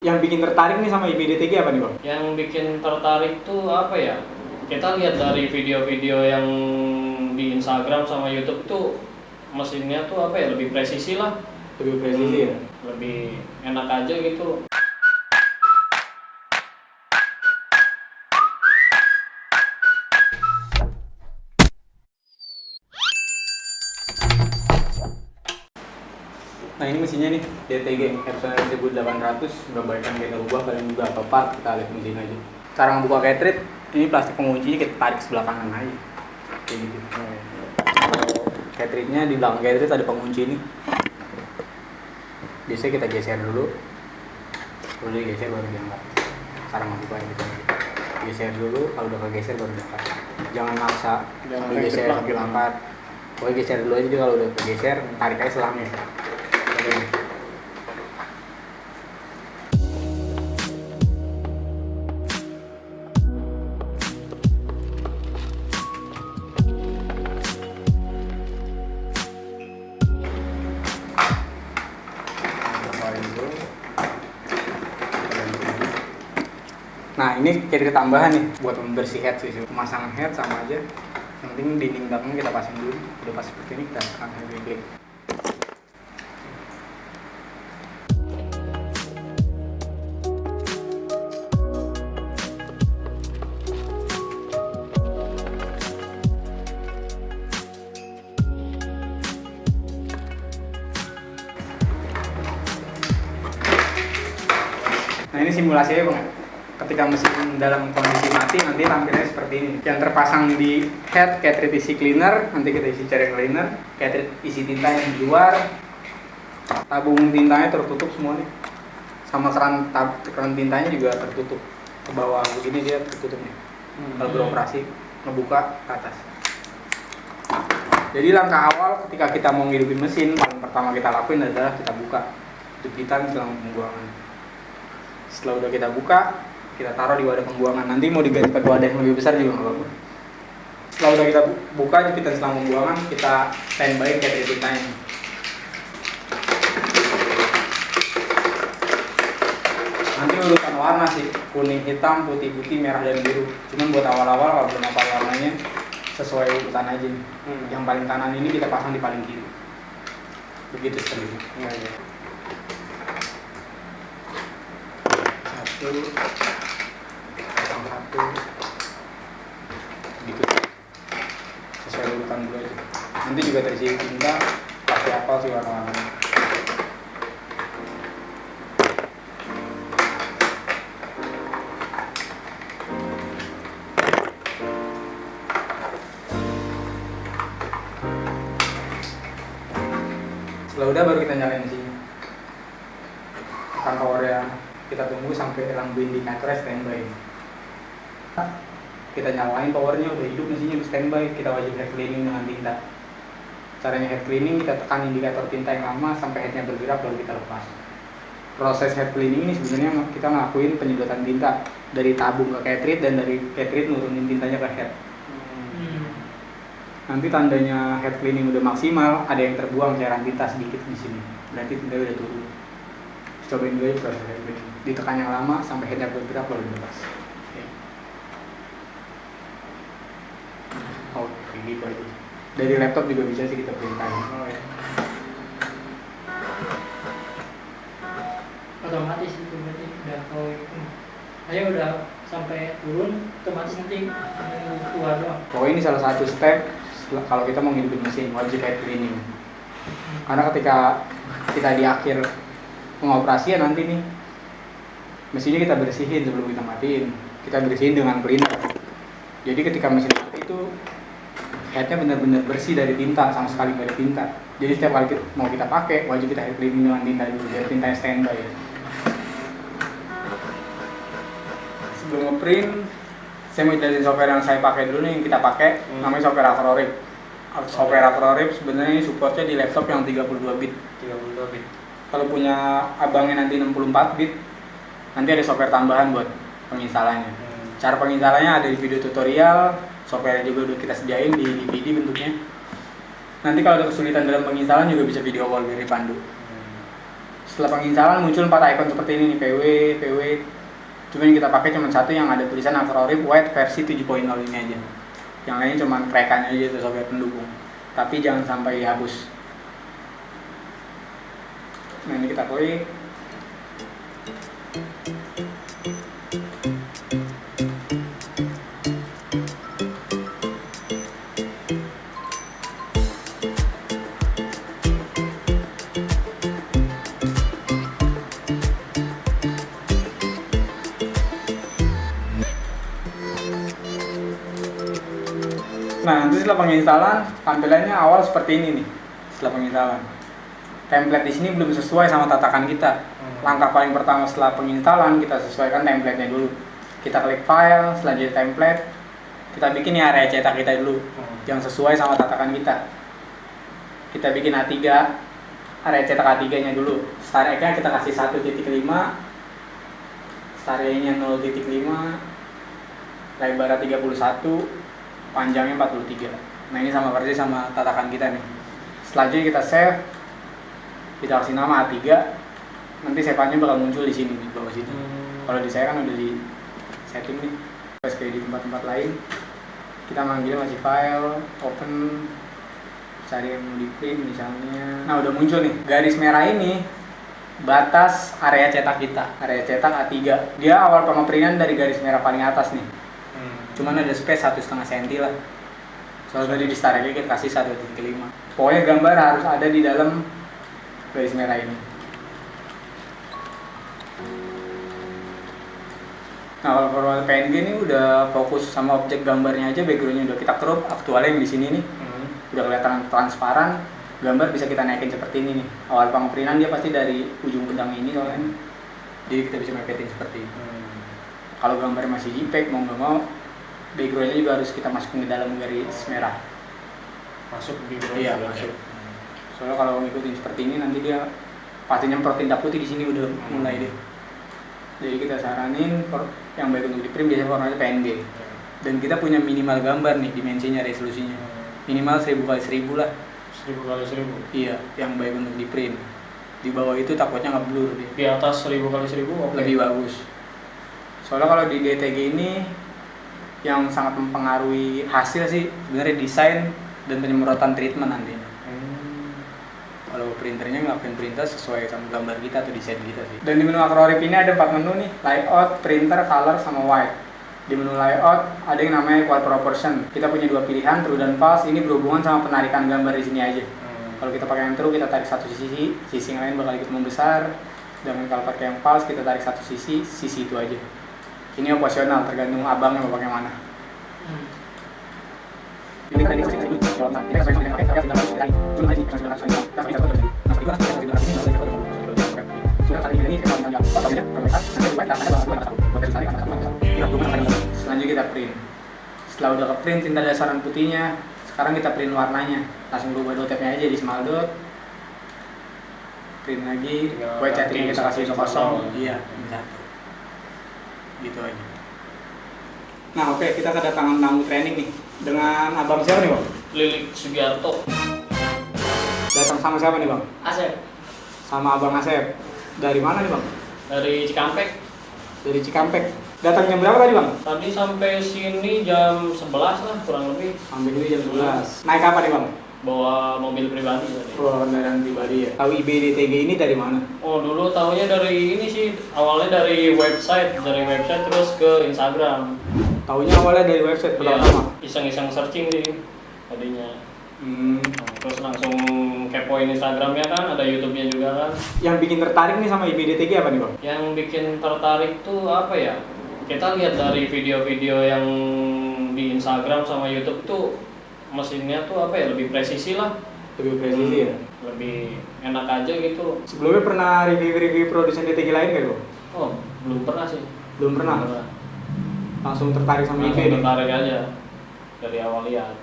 Yang bikin tertarik nih sama IPDTG apa nih Bang? Yang bikin tertarik tuh apa ya? Kita lihat dari video-video yang di Instagram sama YouTube tuh mesinnya tuh apa ya, lebih presisi lah. Lebih presisi ya? Lebih enak aja gitu. Nah ini mesinnya nih, DTG Epson 1800. Berbaikan kita ubah, kalian juga apa part, kita lihat mesin aja. Cara ngebuka cartridge, ini plastik penguncinya kita tarik sebelah kanan aja kayak gitu. Cartridge-nya di belakang cartridge ada pengunci ini. Biasanya kita geser dulu, kalau udah geser baru diangkat. Cara ngebukanya gitu. Geser dulu, kalau udah kegeser baru diangkat. Jangan maksa, jangan digeser sambil angkat. Pokoknya geser dulu aja, kalau udah kegeser tarik aja selangnya. Nah ini cartridge tambahan nih buat membersih head sih, pemasangan head sama aja. Yang penting dinding belakangnya kita pasang dulu. Udah pas seperti ini kita tekan klik. Nah ini simulasinya Bang. Ketika mesin dalam kondisi mati nanti tampilnya seperti ini. Yang terpasang di head cartridge isi cleaner, nanti kita isi cairan cleaner, cartridge isi tinta yang di luar, tabung tintanya tertutup semuanya, sama keran tintanya juga tertutup ke bawah begini dia tertutupnya. Kalau beroperasi ngebuka ke atas. Jadi langkah awal ketika kita mau ngidupin mesin, paling pertama kita lakuin adalah kita buka jepitan selang pembuangan. Setelah udah kita buka, kita taruh di wadah pembuangan. Nanti mau diganti pakai wadah yang lebih besar juga nggak apa-apa. Setelah udah kita buka jepitan selang pembuangan, kita standby cartridge tintanya. Nanti urutan warna sih, kuning, hitam, putih, merah, dan biru. Cuman buat awal-awal kalau belum hafal warnanya, sesuai urutan aja nih. Yang paling kanan ini kita pasang di paling kiri. Begitu seterusnya. Satu gitu, sesuai urutan dulu aja. Nanti juga terisi tinta, pasti hafal sih warna-warnanya. Setelah udah baru kita nyalain mesinnya. Tekan power yang kita tunggu sampai lampu indikatornya standby. Kita nyalain powernya, udah hidup mesinnya, udah standby. Kita wajib head cleaning dengan tinta. Caranya head cleaning, kita tekan indikator tinta yang lama sampai headnya bergerak baru kita lepas. Proses head cleaning ini sebenarnya kita ngelakuin penyedotan tinta dari tabung ke cartridge dan dari cartridge nurunin tintanya ke head. Nanti tandanya head cleaning udah maksimal, ada yang terbuang cairan tinta sedikit di sini. Berarti tinta udah turun. Cobain dulu aja proses head cleaning. Ditekan yang lama sampai headnya bergerak baru dilepas. Oke, gitu aja. Dari laptop juga bisa sih kita perintahin. Otomatis itu berarti udah kalau itu ayo udah sampai turun otomatis nanti keluar doang. Pokoknya ini salah satu step kalau kita mau ngidupin mesin, wajib head cleaning. Karena ketika kita di akhir pengoperasian nanti nih, mesinnya kita bersihin sebelum kita matiin. Kita bersihin dengan cleaner. Jadi ketika mesin mati itu headnya benar-benar bersih dari tinta, sama sekali nggak ada tinta. Jadi setiap kali mau kita pakai, wajib kita head cleaning dengan tinta dulu, biar tintanya standby ya. Sebelum ngeprint, saya mau jelasin software yang saya pakai dulu nih, yang kita pakai, namanya software Acrorip. Software Acrorip sebenarnya supportnya di laptop yang 32 bit. 32 bit. Kalau punya abangnya nanti 64 bit, nanti ada software tambahan buat penginstalannya. Cara penginstalannya ada di video tutorial, software juga udah kita sediain di DVD bentuknya. Nanti kalau ada kesulitan dalam penginstalan juga bisa video call dari Pandu. Setelah penginstalan muncul 4 icon seperti ini nih, PW. Cuma yang kita pakai cuma satu yang ada tulisan Acrorip White versi 7.0 ini aja. Yang lainnya cuma krekannya aja itu software pendukung. Tapi jangan sampai dihapus. Nah ini kita klik. Nah, nanti setelah penginstalan, tampilannya awal seperti ini nih. Setelah penginstalan, template di sini belum sesuai sama tatakan kita. Langkah paling pertama setelah penginstalan, kita sesuaikan template-nya dulu. Kita klik file, selanjutnya template. Kita bikin nih area cetak kita dulu, yang sesuai sama tatakan kita. Kita bikin A3, area cetak A3-nya dulu. Start-nya kita kasih 1.5, start-nya 0.5, lebarnya 31, panjangnya 43. Nah ini sama persis sama tatakan kita nih. Selanjutnya kita save, kita kasih nama A3. Nanti save-nya bakal muncul di sini di bawah sini. Kalau di saya kan udah di setting nih. Terus kayak di tempat-tempat lain, kita manggil masih file, open, cari yang mau di print misalnya. Nah udah muncul nih garis merah ini, batas area cetak kita. Area cetak A3. Dia awal pengeprintan dari garis merah paling atas nih. Cuman ada space 1,5 cm lah. Soalnya tadi di start aja kita kasih 1.5. Pokoknya gambar harus ada di dalam garis merah ini. Nah kalau format PNG ini udah fokus sama objek gambarnya aja, backgroundnya udah kita crop, aktualnya yang di sini nih. Udah kelihatan transparan, gambar bisa kita naikin seperti ini nih. Awal pengeprintan dia pasti dari ujung pedang ini soalnya. Jadi kita bisa mepetin seperti ini. Kalau gambarnya masih JPEG mau nggak mau, backgroundnya juga harus kita masukin ke dalam garis merah. Masuk di background. Iya masuk. Soalnya kalau ngikutin seperti ini nanti dia pasti nyemprot tinta putih di sini udah mulai deh. Jadi kita saranin yang baik untuk di print biasanya formatnya PNG. Dan kita punya minimal gambar nih, dimensinya, resolusinya minimal 1000x1000 lah. 1000x1000. Iya, yang baik untuk di print. Di bawah itu takutnya nggak blur dia. Di atas 1000x1000 oke. Lebih bagus. Soalnya kalau di DTG ini yang sangat mempengaruhi hasil sih sebenarnya desain dan penyemprotan treatment nantinya. Kalau printernya nggak perintah sesuai sama gambar kita atau desain kita sih. Dan di menu Acrorip ini ada 4 menu nih, layout, printer, color, sama white. Di menu layout ada yang namanya equal proportion. Kita punya 2 pilihan, true dan false. Ini berhubungan sama penarikan gambar di sini aja. Kalau kita pakai yang true kita tarik satu sisi yang lain bakal ikut membesar. Dan kalau pakai yang false kita tarik satu sisi itu aja. Ini opsional, tergantung abangnya mau pakai mana. Selanjutnya kita print. Setelah udah ke print tinta dasaran putihnya, sekarang kita print warnanya. Langsung rubah dotnya aja di small dot. Print lagi, buat chatting kita kasih kosong. Iya, satu. Gitu aja. Nah oke, kita kedatangan tamu training nih. Dengan abang siapa nih bang? Lilik Sugiarto. Datang sama siapa nih bang? Asep. Sama abang Asep. Dari mana nih bang? Dari Cikampek. Dari Cikampek. Datang jam berapa tadi bang? Tadi sampai sini jam 11 lah kurang lebih. Sampai sini jam 11. Naik apa nih bang? Bawa mobil pribadi tadi. Oh, kendaraan pribadi ya. Tahu IBDTG ini dari mana? Oh dulu tahunya dari ini sih, awalnya dari website terus ke Instagram. Tahunya awalnya dari website Iya, pertama. iseng-iseng searching sih tadinya. Hmm. Terus langsung kepoin Instagramnya kan, ada YouTube-nya juga kan. Yang bikin tertarik nih sama IBDTG apa nih bang? Yang bikin tertarik tuh apa ya? Kita lihat dari video-video yang di Instagram sama YouTube tuh mesinnya tuh apa ya, lebih presisi lah. Lebih presisi ya. Lebih enak aja gitu. Sebelumnya pernah review produsen DTG lain nggak bang? Oh belum pernah sih. Belum pernah. Langsung tertarik sama Langsung IB nih. tertarik aja dari awal lihat.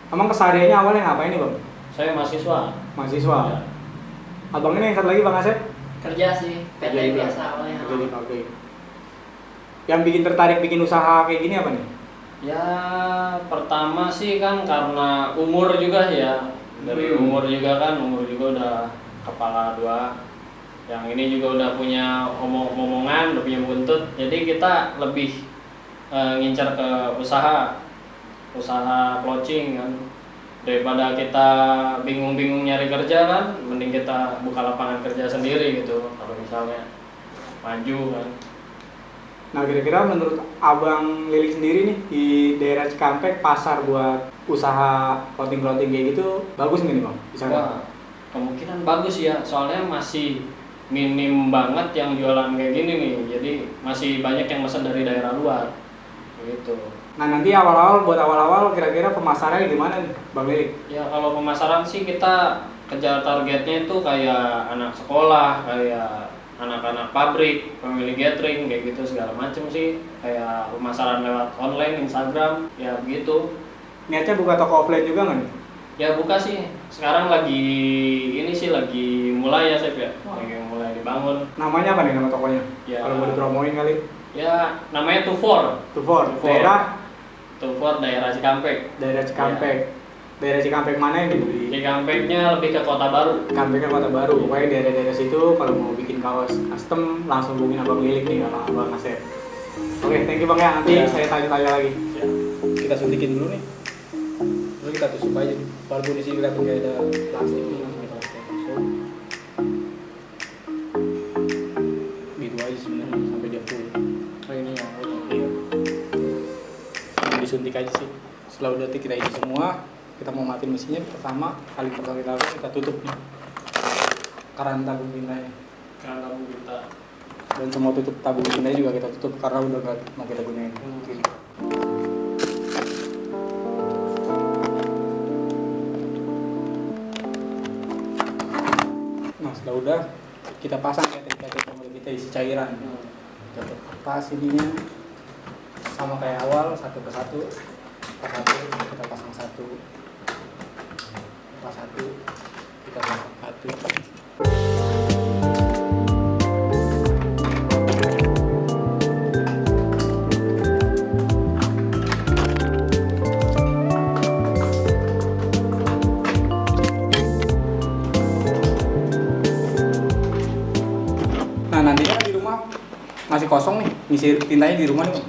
Emang kesehariannya awalnya ngapain nih bang? Saya mahasiswa. Mahasiswa. Ya. Abang ini yang satu lagi bang Asep? Kerja sih, PT Kerja juga. biasa awalnya. Kerja di pabrik. Yang bikin tertarik bikin usaha kayak gini apa nih? Ya pertama sih kan karena umur juga ya. Dari umur juga kan, umur juga udah kepala 2. Yang ini juga udah punya omongan, udah punya buntut. Jadi kita lebih ngincar ke usaha clothing kan. Daripada kita bingung-bingung nyari kerja kan, mending kita buka lapangan kerja sendiri gitu. Kalau misalnya maju kan. Nah kira-kira menurut Abang Lilik sendiri nih di daerah Cikampek pasar buat usaha clothing kayak gitu bagus nggak nih Bang? Bisa nggak? Wah, kemungkinan bagus ya, soalnya masih minim banget yang jualan kayak gini nih. Jadi masih banyak yang pesan dari daerah luar gitu. Nah nanti awal-awal kira-kira pemasarannya gimana nih Bang Lilik? Ya kalau pemasaran sih kita kejar targetnya itu kayak anak sekolah, kayak anak-anak pabrik, pemilik catering kayak gitu segala macam sih. Kayak pemasaran lewat online, Instagram, ya begitu. Niatnya buka toko offline juga nggak nih? Ya buka sih. Sekarang lagi mulai ya Sep ya. Lagi mulai dibangun. Namanya apa nih nama tokonya? Ya. Kalau mau dipromoin kali? Ya namanya Tufor. Tufor. Tufor daerah Cikampek. Daerah Cikampek. Daerah Cikampek mana ini? Cikampeknya lebih ke Kota Baru. Cikampeknya Kota Baru. Pokoknya daerah-daerah situ kalau mau bikin kaos custom langsung hubungin Abang Lilik nih sama Abang Asep. Oke, thank you Bang ya. Nanti Ya. saya tanya-tanya lagi. Ya. Kita suntikin dulu nih. Lalu kita tusuk aja. Walaupun di sini kelihatan kayak ada plastik nih, langsung kita tusuk. Gitu aja sebenarnya sampai dia full. Oh ini ya. Iya. Disuntik aja sih. Setelah udah kita isi semua, kita mau matiin mesinnya pertama kali kita tutup nih. Karena tabung tintanya. Karena tabung kita. Dan semua tutup tabung tintanya juga kita tutup karena udah gak mau kita gunain. Nah setelah udah kita pasang ketik-ketik yang kita isi cairan. Kita lepas ininya sama kayak awal satu persatu. Pas satu kita pasang satu. Pas satu kita pasang satu. Nah nantinya di rumah masih kosong nih, ngisi tintanya di rumah nih.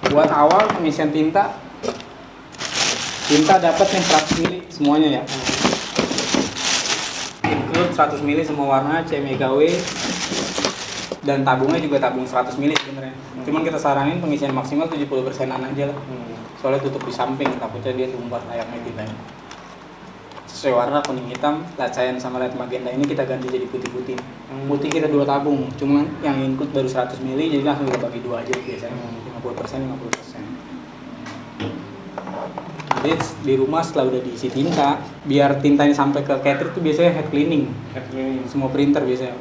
Buat awal pengisian tinta dapat nih 100 ml semuanya ya. Include 100 ml semua warna CMYK dan tabungnya juga tabung 100 ml sebenarnya. Cuman kita saranin pengisian maksimal 70%-an aja lah. Soalnya tutup di samping takutnya dia tumpah layaknya tintanya. Sesuai warna kuning hitam, lat cyan sama lat magenta ini kita ganti jadi putih-putih. Putih kita 2 tabung, cuman yang include baru 100 ml jadi langsung kita bagi 2 aja biasanya 50%. Jadi di rumah setelah udah diisi tinta, biar tintanya sampai ke catering itu biasanya head cleaning. Semua printer biasanya.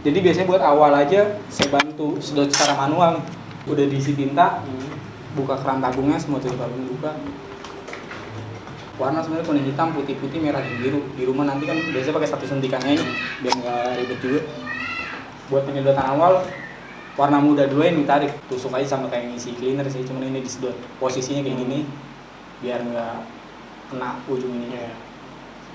Jadi biasanya buat awal aja saya bantu sedot secara manual nih. Udah diisi tinta, buka keran tabungnya, semua tutup tabung buka. Warna sebenarnya kuning hitam, putih-putih, merah dan biru. Di rumah nanti kan biasanya pakai satu suntikannya ini biar nggak ribet juga. Buat penyedotan awal, warna muda 2 yang ditarik, tusuk aja sama kayak ngisi cleaner sih, cuman ini disedot. Posisinya kayak gini, biar nggak kena ujung ininya.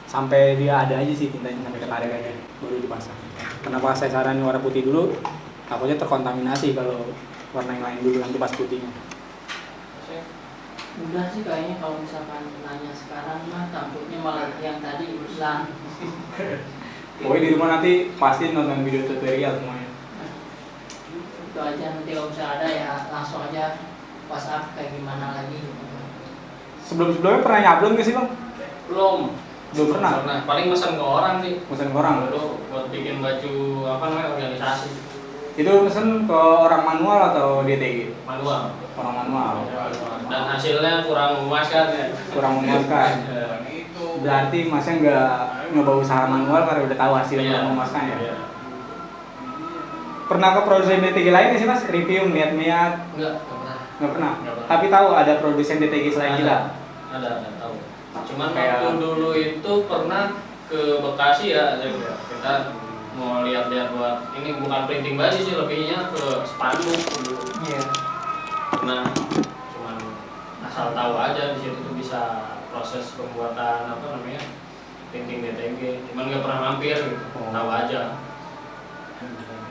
Sampai dia ada aja sih tintanya, sampai ketarik aja, baru dipasang. Kenapa saya saranin warna putih dulu? Takutnya terkontaminasi kalau warna yang lain dulu nanti pas putihnya. Udah sih kayaknya kalau misalkan nanya sekarang mah takutnya malah yang tadi urusan. Pokoknya di rumah nanti pasti nonton video tutorial semuanya. Itu aja, nanti kalau bisa ada ya langsung aja WhatsApp kayak gimana lagi. Sebelum-sebelumnya pernah nyablon nggak sih Bang? Belum Pernah? Paling pesan ke orang sih. Pesan ke orang? Dulu buat bikin baju organisasi. Itu pesen ke orang manual atau DTG? Manual. Orang manual. Dan hasilnya kurang memuaskan ya. Kurang memuaskan. Berarti Masnya nggak nyoba usaha manual karena udah tahu hasilnya kurang memuaskan ya? Iya. Pernah ke produsen DTG lain nggak sih Mas? Review, ngeliat-ngeliat? Nggak pernah. Nggak pernah? Nggak pernah. Tapi tahu ada produsen DTG selain kita? Ada tahu. Cuman Kayak- waktu dulu itu pernah ke Bekasi ya, kita mau lihat-lihat buat ini bukan printing baju sih, lebihnya ke spanduk dulu. Iya. Nah, cuman asal tahu aja di situ tuh bisa proses pembuatan apa namanya printing DTG. Cuman nggak pernah mampir gitu, tahu aja. Alhamdulillah.